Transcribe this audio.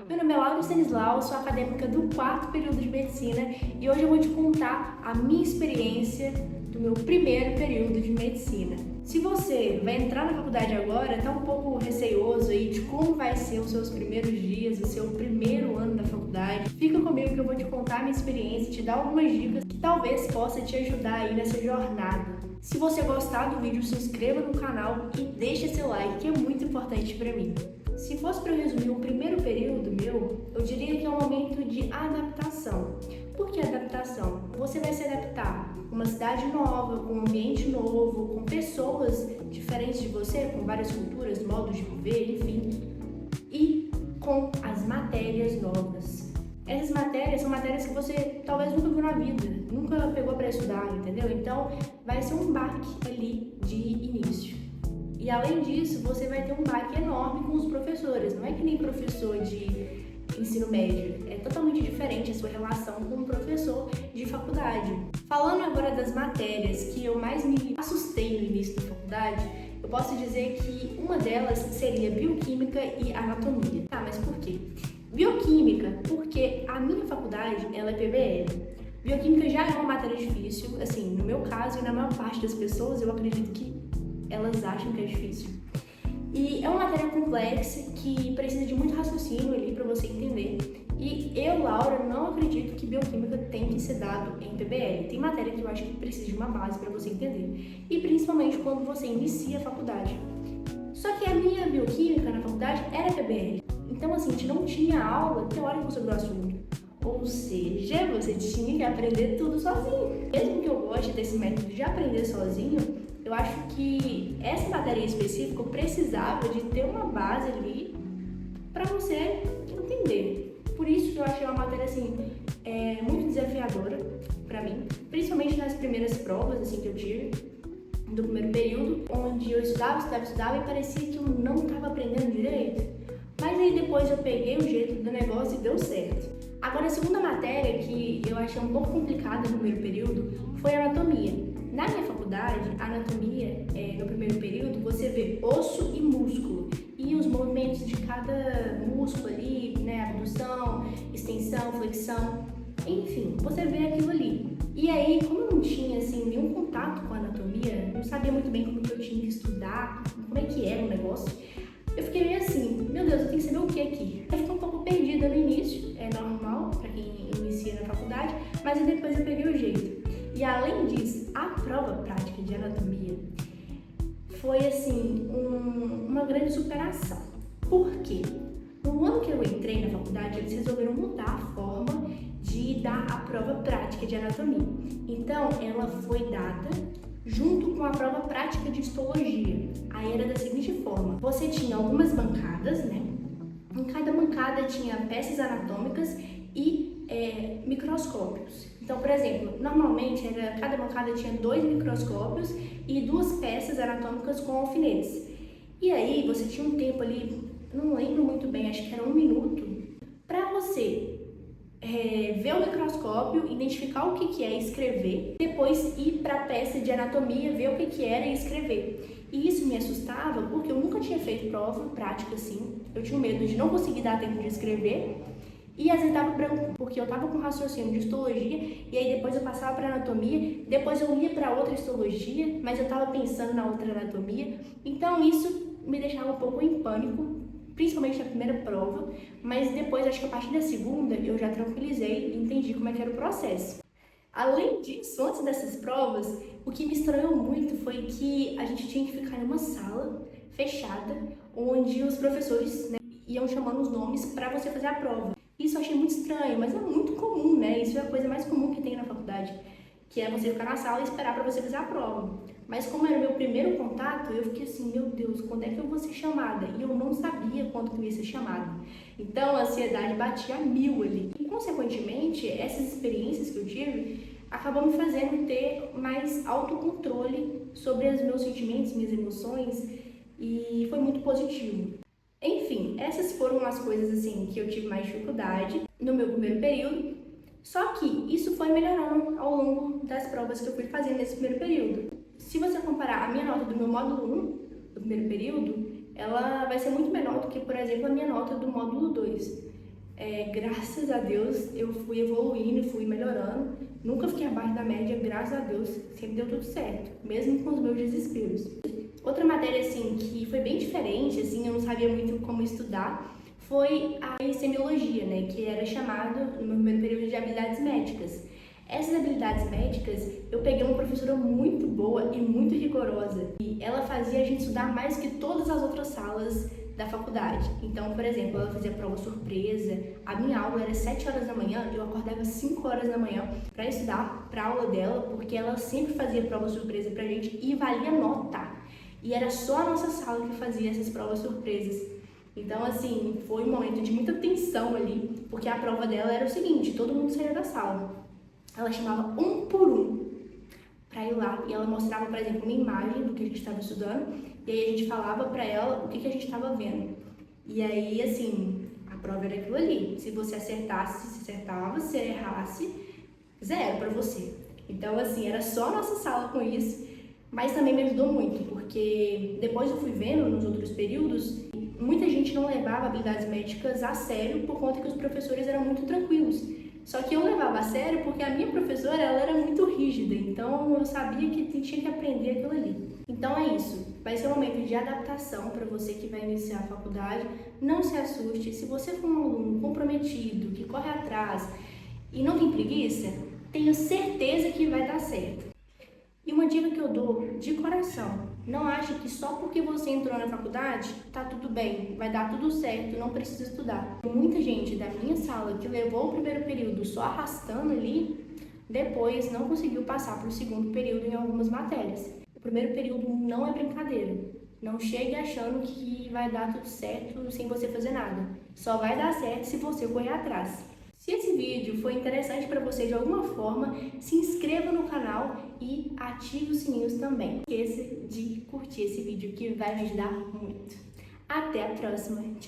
Meu nome é Laura Stanislau, sou acadêmica do 4º período de Medicina e hoje eu vou te contar a minha experiência do meu primeiro período de Medicina. Se você vai entrar na faculdade agora, está um pouco receoso aí de como vai ser os seus primeiros dias, o seu primeiro ano da faculdade, fica comigo que eu vou te contar a minha experiência e te dar algumas dicas que talvez possa te ajudar aí nessa jornada. Se você gostar do vídeo, se inscreva no canal e deixa seu like, que é muito importante para mim. Se fosse para eu resumir o primeiro período meu, eu diria que é um momento de adaptação. Por que adaptação? Você vai se adaptar a uma cidade nova, com um ambiente novo, com pessoas diferentes de você, com várias culturas, modos de viver, enfim, e com as matérias novas. Essas matérias são matérias que você talvez nunca viu na vida, nunca pegou para estudar, entendeu? Então, vai ser um baque ali de início. E além disso, você vai ter um baque enorme com os professores. Não é que nem professor de ensino médio, é totalmente diferente a sua relação com um professor de faculdade. Falando agora das matérias que eu mais me assustei no início da faculdade, eu posso dizer que uma delas seria bioquímica e anatomia. Tá, mas por quê? Bioquímica, porque a minha faculdade, ela é PBL. Bioquímica já é uma matéria difícil, assim, no meu caso e na maior parte das pessoas, eu acredito que elas acham que é difícil. E é uma matéria complexa que precisa de muito raciocínio ali para você entender. E eu, Laura, não acredito que bioquímica tem que ser dado em PBL. Tem matéria que eu acho que precisa de uma base para você entender. E principalmente quando você inicia a faculdade. Só que a minha bioquímica na faculdade era PBL. Então, assim, a gente não tinha aula teórica sobre o assunto. Ou seja, você tinha que aprender tudo sozinho. Mesmo que eu goste desse método de aprender sozinho, eu acho que essa matéria em específico precisava de ter uma base ali para você entender. Por isso eu achei uma matéria assim, muito desafiadora para mim, principalmente nas primeiras provas assim, que eu tive do primeiro período, onde eu estudava e parecia que eu não estava aprendendo direito. Mas aí depois eu peguei o jeito do negócio e deu certo. Agora a segunda matéria que eu achei um pouco complicada no primeiro período foi a anatomia. Na minha faculdade, a anatomia, no primeiro período, você vê osso e músculo e os movimentos de cada músculo ali, né, abdução, extensão, flexão, enfim, você vê aquilo ali. E aí, como eu não tinha assim, nenhum contato com a anatomia, não sabia muito bem como que eu tinha que estudar, como é que era o negócio, eu fiquei meio assim, meu Deus, eu tenho que saber o que aqui? Eu fiquei um pouco perdida no início, é normal para quem inicia na faculdade, mas aí depois eu peguei o jeito. E além disso, a prova prática de anatomia foi assim, uma grande superação. Por quê? No ano que eu entrei na faculdade, eles resolveram mudar a forma de dar a prova prática de anatomia. Então, ela foi dada junto com a prova prática de histologia. Aí era da seguinte forma: você tinha algumas bancadas, né? Em cada bancada tinha peças anatômicas e microscópios. Então, por exemplo, normalmente cada bancada tinha 2 microscópios e 2 peças anatômicas com alfinetes. E aí você tinha um tempo ali, não lembro muito bem, acho que era 1 minuto, para você ver o microscópio, identificar o que é e escrever, depois ir para a peça de anatomia, ver o que era e escrever. E isso me assustava porque eu nunca tinha feito prova prática assim, eu tinha medo de não conseguir dar tempo de escrever. E às vezes dava branco, porque eu tava com raciocínio de histologia, e aí depois eu passava para anatomia, depois eu ia para outra histologia, mas eu tava pensando na outra anatomia. Então isso me deixava um pouco em pânico, principalmente na primeira prova, mas depois, acho que a partir da segunda, eu já tranquilizei e entendi como é que era o processo. Além disso, antes dessas provas, o que me estranhou muito foi que a gente tinha que ficar em uma sala fechada, onde os professores, né, iam chamando os nomes para você fazer a prova. Isso eu achei muito estranho, mas é muito comum, né? Isso é a coisa mais comum que tem na faculdade, que é você ficar na sala e esperar para você fazer a prova. Mas como era o meu primeiro contato, eu fiquei assim, meu Deus, quando é que eu vou ser chamada? E eu não sabia quando que eu ia ser chamada. Então a ansiedade batia a 1000 ali. E consequentemente, essas experiências que eu tive acabam me fazendo ter mais autocontrole sobre os meus sentimentos, minhas emoções, e foi muito positivo. Enfim, essas foram as coisas assim que eu tive mais dificuldade no meu primeiro período, só que isso foi melhorando ao longo das provas que eu fui fazendo nesse primeiro período. Se você comparar a minha nota do meu módulo 1, do primeiro período, ela vai ser muito menor do que, por exemplo, a minha nota do módulo 2. Graças a Deus eu fui evoluindo, fui melhorando, nunca fiquei abaixo da média, graças a Deus sempre deu tudo certo, mesmo com os meus desesperos. Outra matéria assim que foi bem diferente, assim, eu não sabia muito como estudar, foi a semiologia, né, que era chamado no meu primeiro período de habilidades médicas. Essas habilidades médicas, eu peguei uma professora muito boa e muito rigorosa, e ela fazia a gente estudar mais que todas as outras salas da faculdade. Então, por exemplo, ela fazia prova surpresa, a minha aula era 7 horas da manhã, eu acordava 5 horas da manhã para estudar para a aula dela, porque ela sempre fazia prova surpresa pra gente e valia nota. E era só a nossa sala que fazia essas provas surpresas. Então, assim, foi um momento de muita tensão ali, porque a prova dela era o seguinte, todo mundo saía da sala. Ela chamava um por um para ir lá e ela mostrava, por exemplo, uma imagem do que a gente estava estudando e aí a gente falava para ela o que a gente estava vendo. E aí, assim, a prova era aquilo ali. Se você acertasse, se acertava, se errasse, 0 para você. Então, assim, era só a nossa sala com isso, mas também me ajudou muito, porque depois eu fui vendo nos outros períodos, muita gente não levava habilidades médicas a sério por conta que os professores eram muito tranquilos. Só que eu levava a sério porque a minha professora, ela era muito rígida, então eu sabia que tinha que aprender aquilo ali. Então é isso, vai ser um momento de adaptação para você que vai iniciar a faculdade. Não se assuste, se você for um aluno comprometido, que corre atrás e não tem preguiça, tenho certeza que vai dar certo. E uma dica que eu dou de coração, não ache que só porque você entrou na faculdade, tá tudo bem, vai dar tudo certo, não precisa estudar. Muita gente da minha sala que levou o primeiro período só arrastando ali, depois não conseguiu passar para o segundo período em algumas matérias. O primeiro período não é brincadeira. Não chegue achando que vai dar tudo certo sem você fazer nada. Só vai dar certo se você correr atrás. Se esse vídeo foi interessante para você de alguma forma, se inscreva no canal e ative os sininhos também. Não esqueça de curtir esse vídeo que vai me ajudar muito. Até a próxima. Tchau!